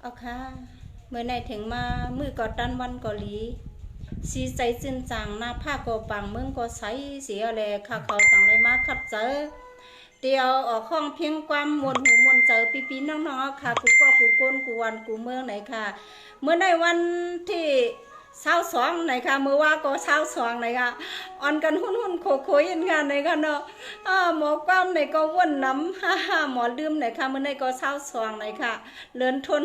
เอาค่ะเมื่อในถึงมามือก่อดันวันก่อหลีสีใจจืนจางหน้าผ้าก่อปังเมืองก่อใสเสียแลข้าเขาสั่งไรมาขับเจอเตียวออกห้องเพียงความมวนหูมวนเจอปีน้องๆค่ะกูก็กูก้นกูวันกูเมืองไหนค่ะเมื่อในวันที่22ไหนค่ะเมื่อว่าก็22ไหนค่ะอ่อนกันหุ่นโคยันงานไหนค่ะเนาะหมอความไหนก็ว่นน้ำหมอลืมไหนค่ะเมื่อในก็22ไหนค่ะเลือนทน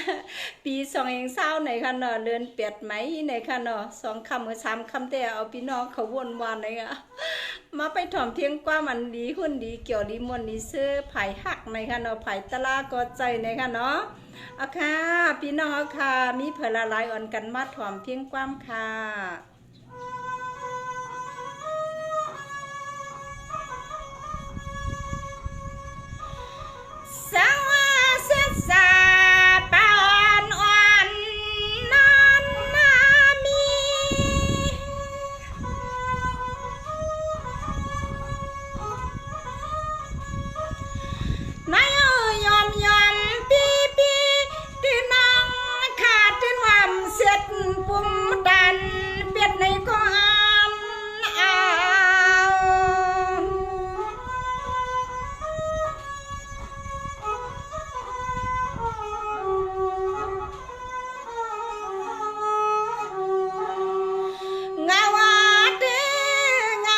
6ปี2เอง20ไหนค่ะเนาะเลือน8ไหมไหนค่ะเนาะ2คำหรือ3คำแต่เอาพี่น้องเขาวนวานไหนค่ะมาไปถ่อมเทียงกว่ามันดีหุ่นดีเกี่ยวดีมวนดีซื้อไผ่หักไหนค่ะเนาะไผ่ตะลาก็ใจไหนค่ะเนาะเอาค่ะพี่น้องค่ะมีเผลละลายอ่อนกันมาถ่อมเพียงความค่ะสวัสดีสาปอนอ่อนนอนนามีนายยอมปีที่นั่งขาดที่วามเสียดปุ่มดันเปียดในก้อนเอาเง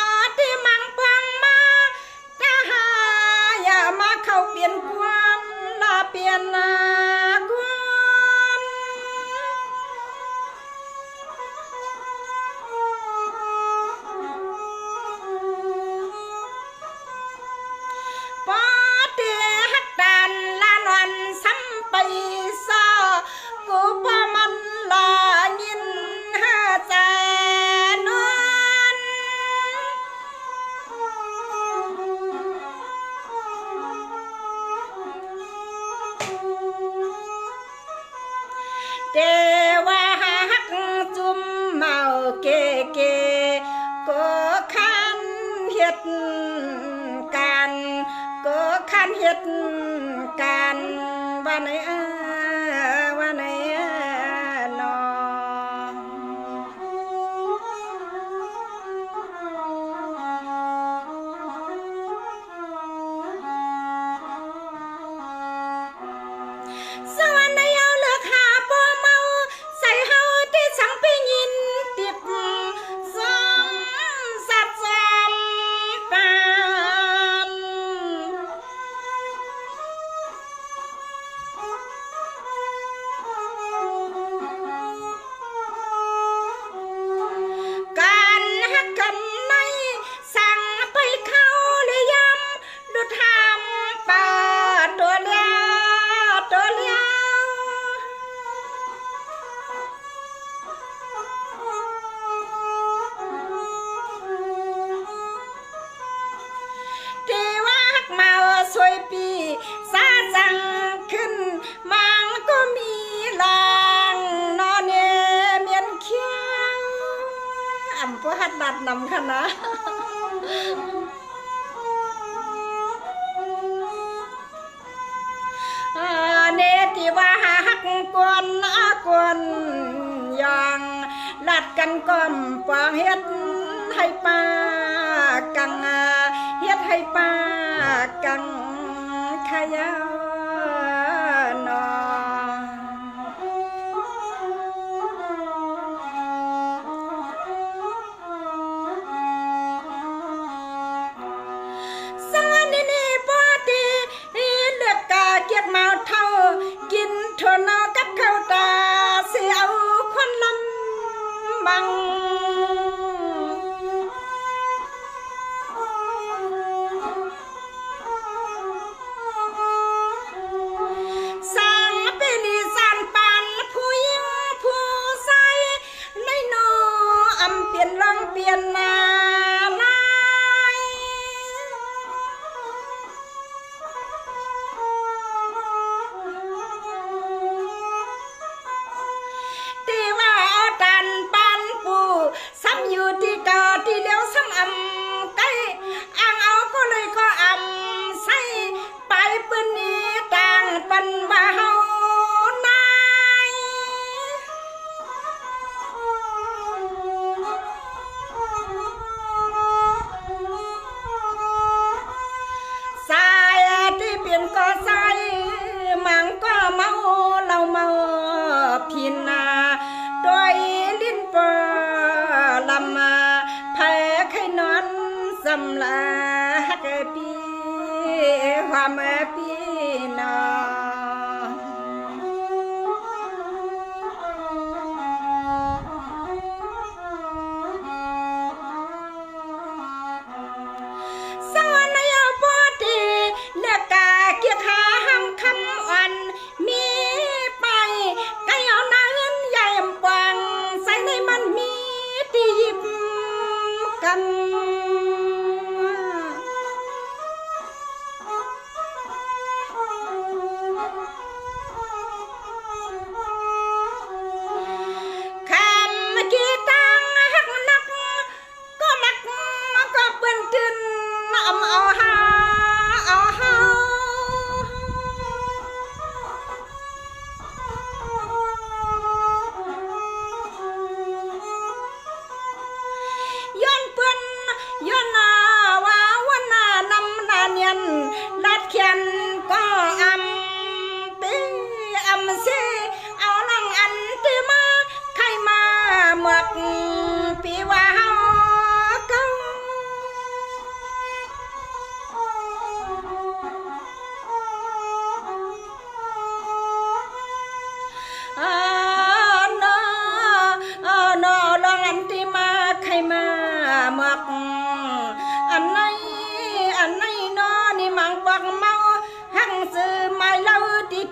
าที่มังพังมาถ้าหาอย่ามาเข้าเปลี่ยนความน่าเปลี่ยนนาความปอเตีหักดันลานวันซ้ำไปซอกูพอมันลายินหาใจนวลเตว่าหักจุมเมาเกก็ขันเฮ็ดกันก็ขันเฮ็ดกันว่าไหนว่าไหนนอสวรรค์ได้เอาเลือกหาบ่เมาใส่เฮาที่สังไปยินติดซ้ำสัตว์ซ้ำปานการหักกันในสั่งไปเข้าเลยยำดูทำป่าตัวเลี้ยวที่ว่าหักมาสวยปีซาจังขึ้นมังก็มีลางนอนเนเมียนเขียวอ่ำพวหัดดัดนำค่ะนะเนติว่าหักกวนอย่างลัดกันก้อมปางเฮ็ดให้ป้ากังเฮ็ดให้ป้ากังขยานอสังนี่ปอดีเลือกกาเกียดเมาเท่ากินทนเอากับข้าวตาเสียเอาควันลำบังสั่งเป็นอีสานปานผู้หญิงผู้ใส่ในโนอำเปลี่ยนลองเปลี่ยนนาลาย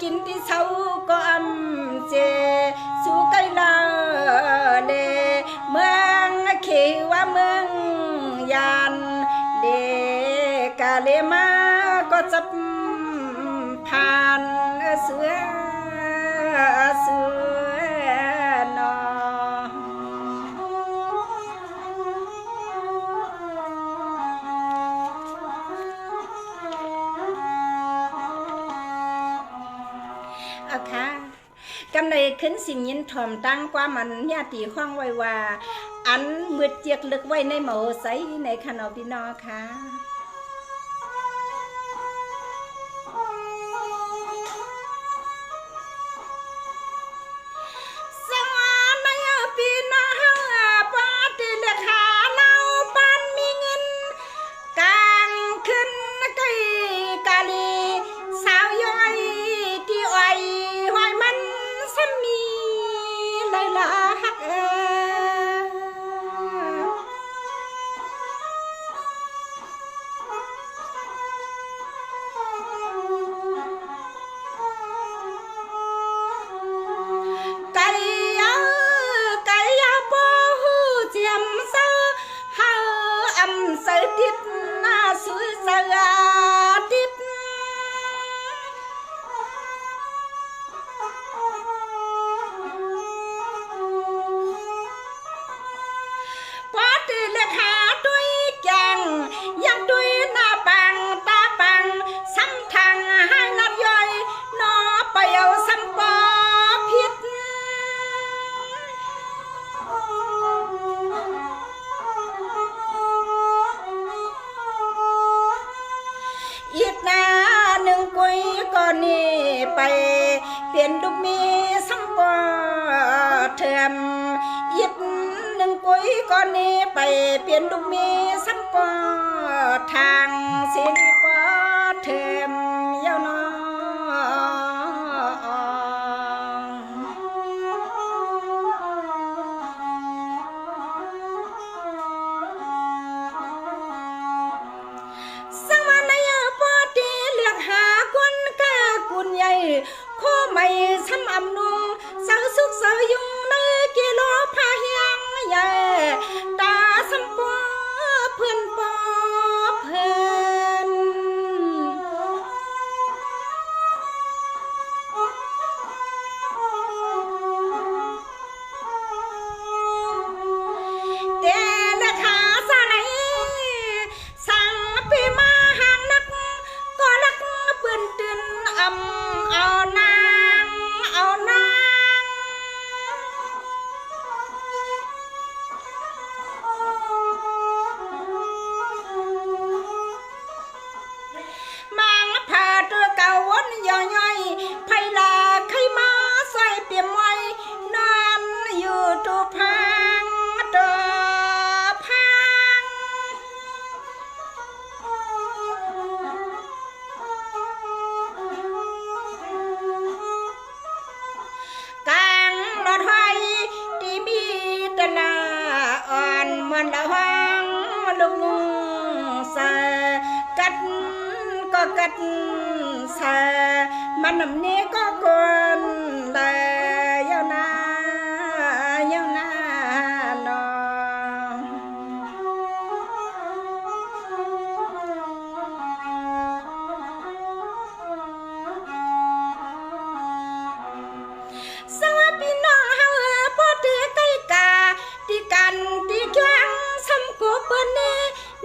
กินที่เช้าก็อำเจสู้ไกลลาเลเมืองเขว่าเมืองยานเดกาเลมาก็จะผ่านเสือนอเอาค่ะกำในขึ้นสิ่งยินถ่อมตั้งกว่ามันญาติข้องไว้ว่าอันมืดเจียกลึกไว้ในหมูใสในขนมพี่น้องค่ะติดหน้าสวยสะอาดติดปอดเลขาด้วยแกงยังด้วยหน้าปังตาปังซ้ำทางให้นัดย่อยนอไปเอาซ้ำปอพิษอีกหน้าหนึ่งกุยก่อนนี้ไปเปลี่ยนลูกมีซ้ำปอเถื่อมอีกหนึ่งกุยก่อนนี้ไปเปลี่ยนลูกมีซ้ำปอทางสิริปอเถื่อมยาวนอโคไม่ซ้ำอำนุงเสาสุกเสายุงในกิโลพาเฮียงใหญ่ตาซ้ำปอเพื่อนปอเพื่อนแต่ละขาสาไหนสั่งปีมาห่างนักก็รักเปื่อนตื่นเอานางมังผ่าตัวเก่าวนย่อยไพลาใครมาใส่เปี่ยมไว้นอนอยู่ตัวพังอ่อนมันละห้องลุงสากัดก็กัดสามันนำนี้ก็กวนเลยยาวนานอสวัสดีน้องเฮาปอดใกล้กาตีกันตีแข้งซ้ำกูเปิ้นนี่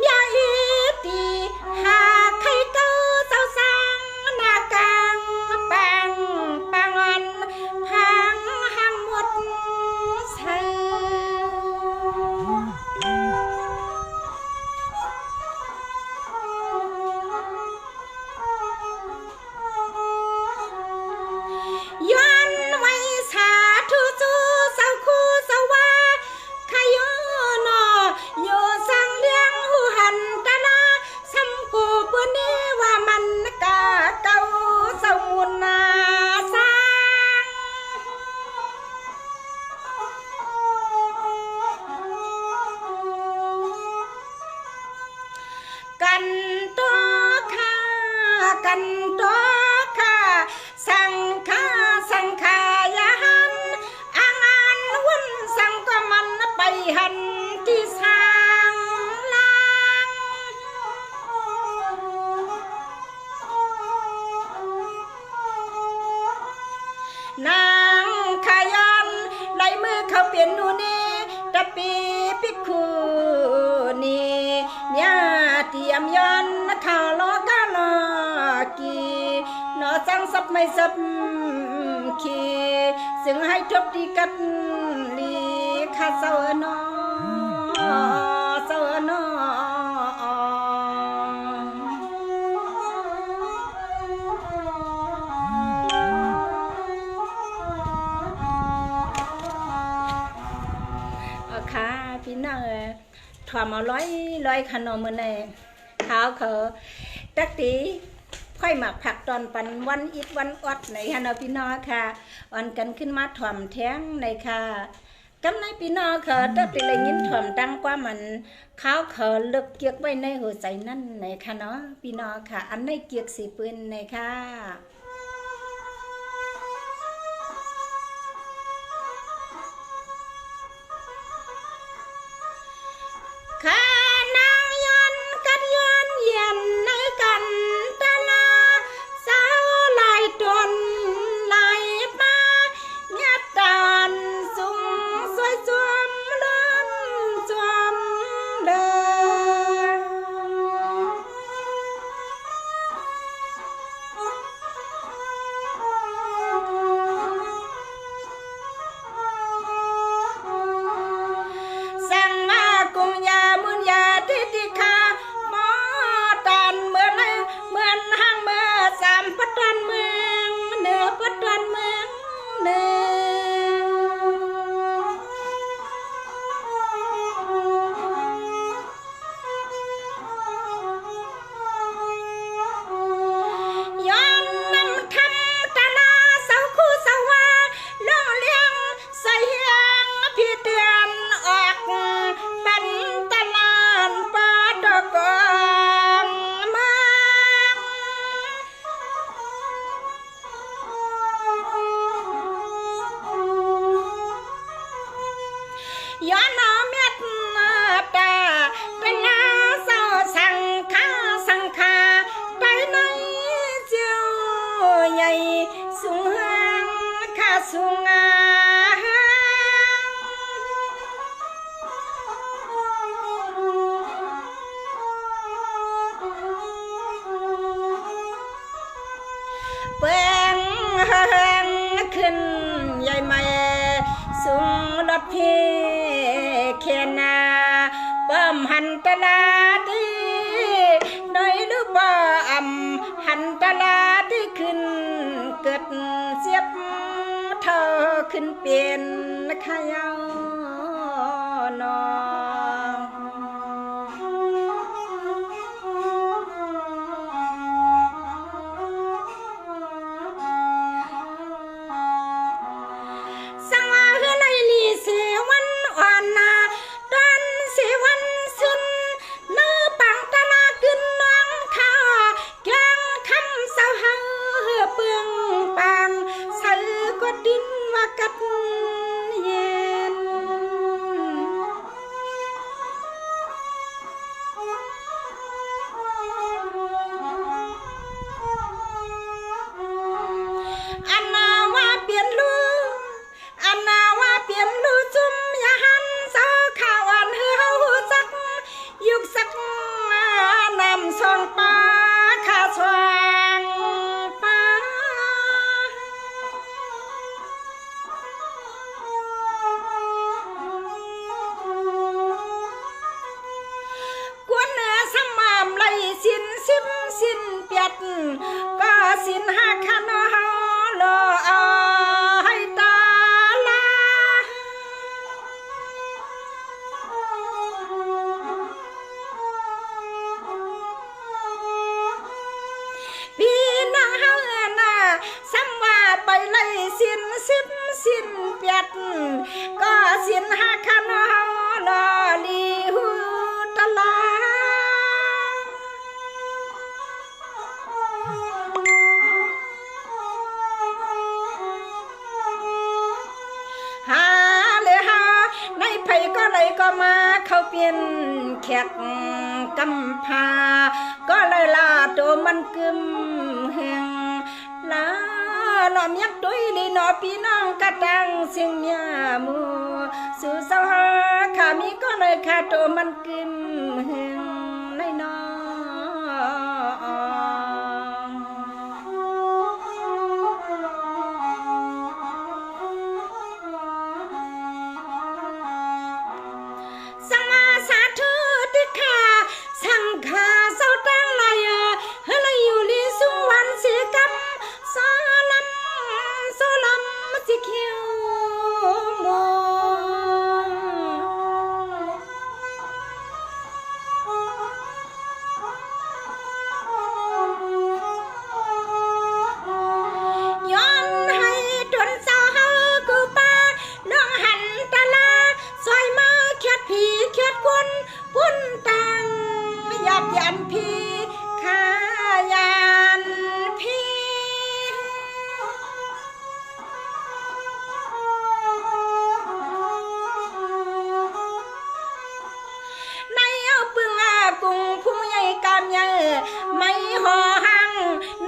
ยาอีตีหาใครเก้าเจ้าสร้างหน้ากลางปัง นางขยันไหลมือเขาเปลี่ยนนูนี่ตะปีปิกคูนี่เนี่ยเตรียมย้อนข่าวล้อกาลอกีนอจังซับไม่ซับขีซึ่งให้ทบดีกันลีข้าเศร้านอเศร้านอค่ะพี่น้องถอมเอาร้อยขนมมือในเท้าเขาตักตีค่อยหมักผักตอนปันวันอิดวันอดในฮะเนาะพี่น้องค่ะอ่อนกันขึ้นมาถ่อมแท้งในค่ะกำในพี่น้องเขาตักตีเลยยิ้มถ่อมดังกว่ามันข้าวเขาเลือกเกียกไว้ในหัวใจนั่นในค่ะเนาะพี่น้องค่ะอันในเกียกสีปืนในค่ะข้านางย้อนกัดย้อนเย็นในกันตะลาสาวลายตนลายมาเมียตานสูงสวยจวมล้นจวมเดิสั่งมากุงยามุนยาติคาหมอตันเหมือนห้างเมื่อสามปัตตันเมืองเหนือปัตตันเมืองเหนือย้อนนำทำตาลาเสาคู่สวาล่องเลี้ยงใส่เฮียงพี่เตือนออกปันตลาดปาดกองมาย้อนเอาเม็ดตาเป็นลาเศร้าสังขาไปในเจ้าใหญ่สูงหางข้าสูงเปิงขึ้นใหญ่ไม่สูงรถพี่เขียนาป้อมหันตลาดีโดยลูกบ่อำหันตลาดีขึ้นเกิดเสียบเธอขึ้นเปลี่ยนขยานอสังว่าเฮือไลลีเสวันอ่อนนาตอนเสวันสุนเนื้อปังตะลาขึ้นน้องข้าแกงคำเสาเฮาเปืองปังใส่กดดินว่ากัดเย็นอันนาว่าเปลี่ยนลูอันนาว่าเปลี่ยนลูจุ่มยาหันเสาข้าวอันเฮือเฮาจักยุกสักนำส่องปลาข้าสว่างปลาสมามไหลสินซิมสินเปียดก็สินหักขนอรอให้ตาลาพี่น้องเฮาน่ะสัมว่าไปไหลสินซิมสินเปียดก็สินหักขนอรอลีหูตะลาก็เลยก็มาเขาเปลี่ยนแขกกำพาก็เลยลาตัวมันกึมแหงลา นอมยักดุยลีนอพี่น้องกะตังเสียงยามูสู่เศร้าข้ามีก็เลยข้าโตมันกึมหึงในนอสังมาสาธุติขาสังฆาเศร้าตั้งลายเฮลยอยู่ลีสุวรรณเสียกรรมสาลัมสิเขียวโมย้อนให้จนเศร้าเฮากูป้าน้องหันตะลาซอยมาเขียดผีเขียดคนพุ่นตังหยับยันพี่ข้ายันพี่กุงผู้ใหญ่กำยังไม่ห่อหัง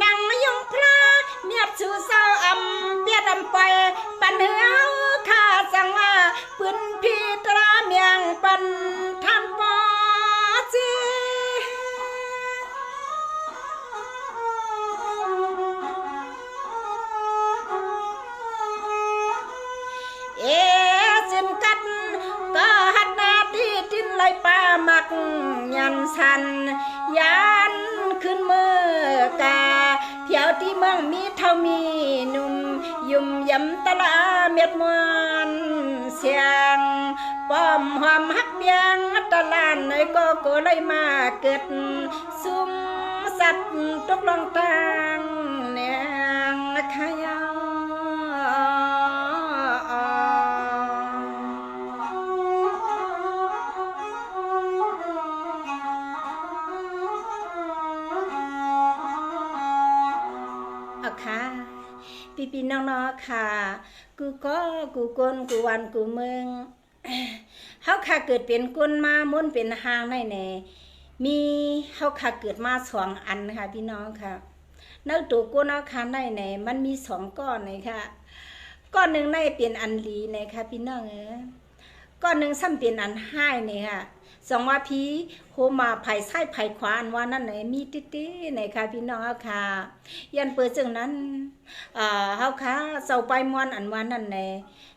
นั่งยงพระเมียดสู่เศร้าอำเปียดอำไปปันเหือข้าสังว่าปืนพีตราเมียงปันทันปอจีจิมกัดก็หัดนาที่ดินไหลป่ามักยันสันยันขึ้นเมื่อกาเที่ยวที่เมืองมีเท่ามีนุ่มยุ่มยำตะลาเม็ดมวนเสียงป้อมหอมฮักเบียงตะลานในก็โกเลยมาเกิดซุ่มสัตว์ตกลงทางแนงขยาพี่น้องๆค่ะกูกนกูวันกูเมืองเฮาค่ะเกิดเป็นก้นมาม้วนเป็นหางในแหน่มีเฮาค่ะเกิดมา2อันค่ะพี่น้องค่ะในตัวก้นเอาค่ะในแหน่มันมี2ก้อนเลยค่ะก้อนนึงในเป็นอันหลีนะคะพี่น้องก้อนนึงซ้ำเป็นอันห้ายนี่ค่ะ2ว่าพี่โหมาไผ่ซ้ายไผ่ขวาอันว่านั่นไหนมีติ๊ๆนะคะพี่น้องค่ะยันเปิดจังนั้นเฮาค่ะเซาไปมอนอันว่านั่นแหน่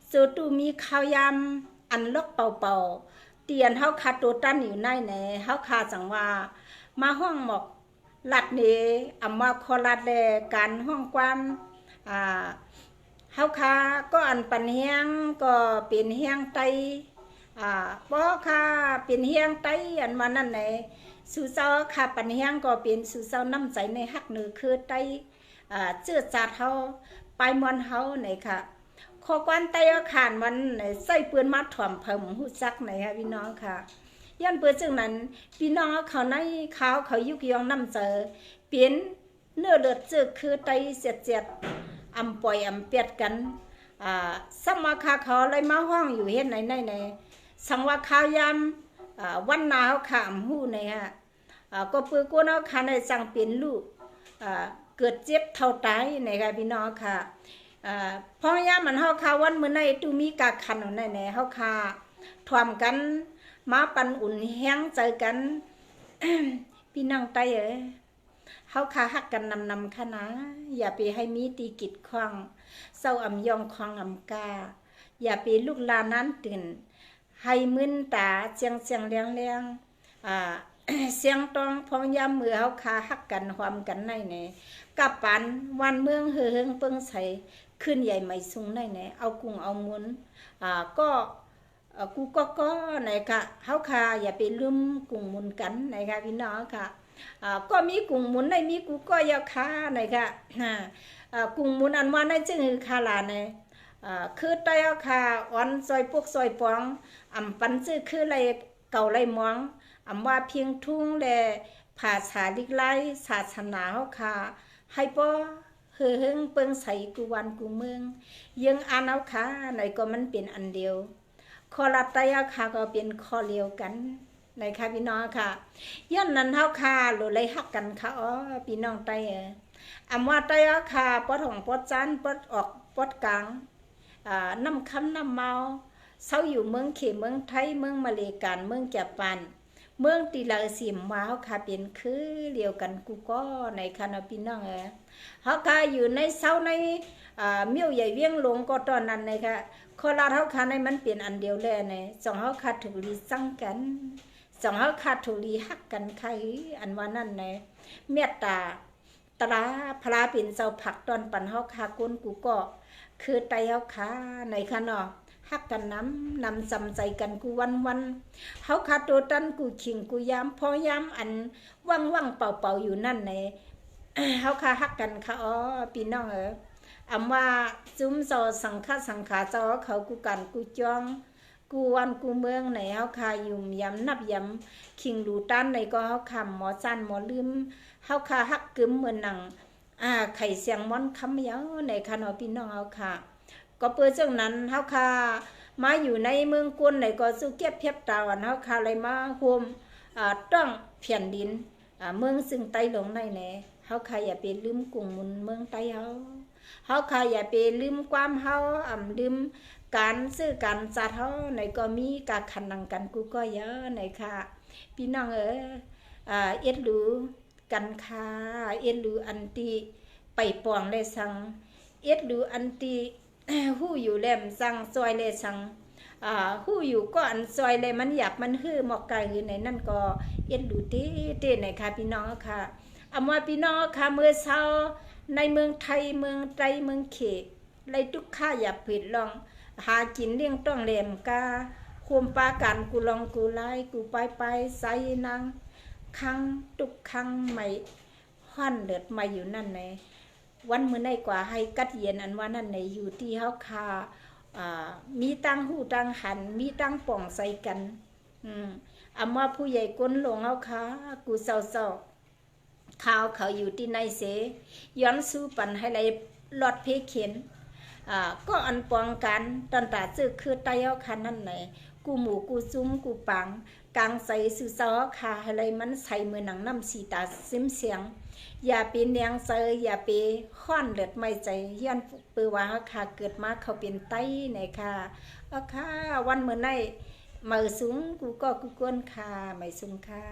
สูตูมีข้าวยำอันลกเป่าๆเตียนเฮาค่ะตัวตันอยู่ในแหน่เฮาค่ะจังว่ามาห้องหมอกลัดนี่อำว่าคอลัดแลการห้องความเฮาค่ะก็อันปันเฮียงก็เป็นเฮียงไตบ่ค่ะเป็นเฮียงไตอันว่านั่นแหละสู่เจ้าค่ะปันเฮียงก็เป็นสู่เจ้าน้ำใจในฮักเหนือคือไตเจื้อจาดเฮาไปมวนเฮาไหนค่ะข้อกวนไตขานวันใส่ปืนมาถ่วมเพิ่มฮู้จักไหนค่ะพี่น้องค่ะย้อนเปิดจังนั้นพี่น้องเขาในเขายุกยองน้ำเจอเปลี่ยนเนื้อเลือดเจื้อคือไตเสียดอำปล่อยอำเปียดกันสมาคาเขาเลยมาห้องอยู่เฮ็ดไหนสังว่าข้าวยำวันนาเขาขามหู้ในฮะก็ปื้อกูนเอาขาในสั่งเป็นลูกเกิดเจ็บเท่าตายในค่ะพี่น้องค่ะพอยามมันเฮาขาวันมื้อในตูมีกาคันในแหน่เฮาขาทวมกันมาปันอุ่นแห้งใจกัน พี่น้องไตเฮาขาฮักกันนำค่ะนะอย่าไปให้มีตีกิดข้องเศร้าอำยองคองอำกาอย่าไปลูกลานั้นตื่นให้มึนตาเสียงเลี้ยงเสียงต้องพองยามมือเฮาคาฮักกันหอมกันในแหน่กับปันวันเมืองเฮืองเปิ้งใสขึ้นใหญ่ไม่สูงในแหน่เอากุ้งเอามุนก็กูก็ไหนค่ะเฮาคาอย่าไปลืมกุ้งมุนกันไหนค่ะพี่น้องค่ะก็มีกุ้งมุนในมีกูก็ยาคาไหนค่ะกุ้งมุนอันว่าในจึงคือคาลาในคือไตเอาค่ะอ่อนซอยพวกซอยปองอำปันซื้อคือไรเก่าไรมองอำว่าเพียงทุ่งแลภาษาลิกไลศาสนาเฮาค่ะให้บ่เฮืองเปิงใสกูวันกูเมืองยังอ่านเอาค่ะไหนก็มันเป็นอันเดียวคอลาไตเอาค่ะก็เป็นคอเลียวกันในค่ะพี่น้องค่ะย้อนนั้นเฮาค่ะโลเลยฮักกันค่ะอ๋อพี่น้องไต ว่าไตอาคาปอดของปอดจานปอดออกปอดกลางน้ำคำน้ำเมาเศร้าอยู่เมืองเขเมืองไทยเมืองมาเลกันเมืองญี่ปุ่นเมืองตีลาสิมว่าเขาคาเป็นคือเดียวกันกูก็ในคณะพี่น้องเขาคาอยู่ในเศร้าในเมี่ยวใหญ่เวียงหลงก็ตอนนั้นนะคะโคราชเขาคาในมันเป็นอันเดียวแลในสองเขาคาถูกลีสั่งกันสองเขาคาถูกลีฮักกันใครอันว่านั่นในเมตตาตราพระเป็นเจ้าผักตอนปันเขาคากุนกูก็คือไตเขาคาในคณะฮักกันนำจำใจกันกูวันเขาคาโตตันกูขิงกูยามพอยามอันว่างเป่าอยู่นั่นในเขาคาฮักกันค่ะอ๋อพี่น้องว่าจุ้มโซสังขาจอเขากูกันกูจ้องกูวันกูเมืองไหนเขาคายุ่มยำนับยำขิงดูตันในก็เขาคำหมอจันหมอลืมเขาคาฮักกึมเหมือนหนังไข่เสียงม้อนคำเยาในคณะพี่น้องเขาคาก็เปิดจังนั้นเฮาคามาอยู่ในเมืองกุนไหนก็สู้เก็บเพียบตาวันเฮาคาเลยมาโฮมต้องแผ่นดินเมืองซึ่งไต้หลงในแหน่เฮาคาอย่าไปลืมกรุงมุนเมืองไต้เฮาคาอย่าไปลืมความเฮาลืมการซื้อการจัดเฮาไหนก็มีการขันนังกันกูก็เยอะไหนค่ะพี่น้องเอ็ดรู้กันค่ะเอ็ดรู้อันตีไปปองเลยสังเอ็ดรู้อันตีหู้อยู่แหลมสั่งซอยเลยสั่งหู้อยู่ก็อันซอยเลยมันอยากมันฮื้อหมอกไก่หือในนั่นก็เอ็ดดูเต้ไหนค่ะพี่น้องค่ะว่าพี่น้องค่ะเมื่อเช้าในเมืองไทยเมืองไตเมืองเขตไรทุกข้าอย่าผิดลองหากินเลี้ยงต้องแหลมกาคุมปากันกูลองกูไล่กูไปใส่นางคังทุกคังไม่ห้อนเดือดมาอยู่นั่นไหนวันมื้อในกว่าให้กัดเย็นอันว่านั่นในอยู่ที่เฮาคามีตั้งหูตั้งหันมีตั้งป่องใส่กันว่าผู้ใหญ่ก้นหลงเฮาคากูเศร้าข่าวเขาอยู่ที่ในเสย้อนสู้ปันให้ไรลอดเพเข็นก็อันปองกันตอนตาซื้อคือไตเฮาคานั่นไหนกูหมูกูซุ้มกูปังกลางใส่สื่อเศร้าคาให้ไรมันใส่มือหนังน้ำสีตาซิมเสียงอย่าเป็นเนียงเซยอย่าไปค้อนเลือดไม่ใจย้อนปือว่าค่ะเกิดมาเขาเป็นไตไหนค่ะค่ะวันเมื่อไหร่มือสูงกูก็กูก้นค่ะไม่สูงค่ะ